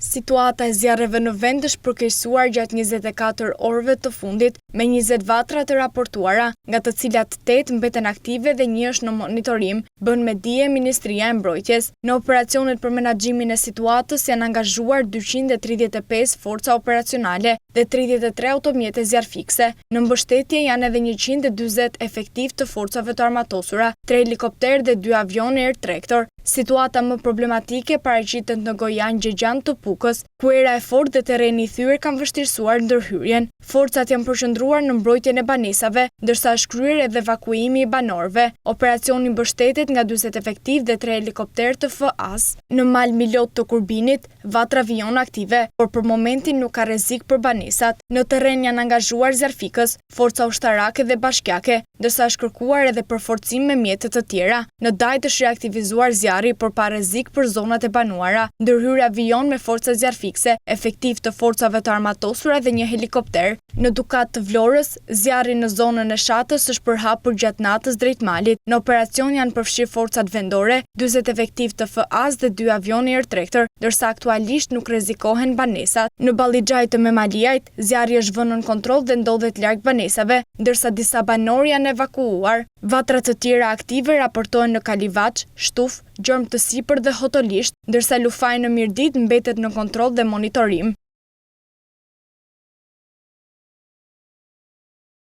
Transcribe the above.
Situata e zjarreve në vend është përkeqësuar gjatë 24 orëve të fundit me 20 vatra të raportuara, nga të cilat 8 mbeten aktive dhe 1 është në monitorim, bën me dije Ministria e Mbrojtjes. Në operacionet për menaxhimin e situatës janë angazhuar 235 forca operacionale dhe 33 automjete zjarrfikse. Në mbështetje janë edhe 140 efektiv të forcave të armatosura, 3 helikopter dhe 2 avion Air Tractor. Situata më problematike paraqitet në Gojan Gjegjan të Pukës, ku era e fortë dhe terreni i thyer kanë vështirësuar ndërhyrjen. Forcat janë përqendruar në mbrojtjen e banesave, ndërsa është kryer edhe evakuimi i banorëve. Operacioni mbështetet nga 40 efektiv dhe 3 helikopter të FAS. Në mal Milot të Kurbinit, vatra avion aktive, por për momentin nuk ka rrezik për banesat. Në terren janë angazhuar zjarrfikës, forca ushtarake dhe bashkiake, ndërsa është kërkuar edhe përforcim me mjete të tjera. Në Dajt është reaktivizuar zjarri, por pa rrezik për zonat e banuara. Ndërhyr avion me forca zjarrfikse, efektiv të forcave të armatosura dhe 1 helikopter. Në Dukat të Vlorës, zjarri në zonën e Shatës është përhapur gjatë natës drejt malit. Në operacion janë përfshirë forcat vendore, 40 efektiv të FAS dhe 2 avion Air Tractor, ndërsa aktualisht nuk rrezikohen banesat. Në Ballixhaj të Memaliajt, zjarri është vënë në kontroll dhe ndodhet larg banesave, ndërsa disa banorë janë evakuuar. Vatra të tjera aktive raportohen në Kalivaç, Shtuf, Gjorm të Sipër dhe Hotolisht, ndërsa Lufaj në Mirdit mbetet në kontroll dhe monitorim.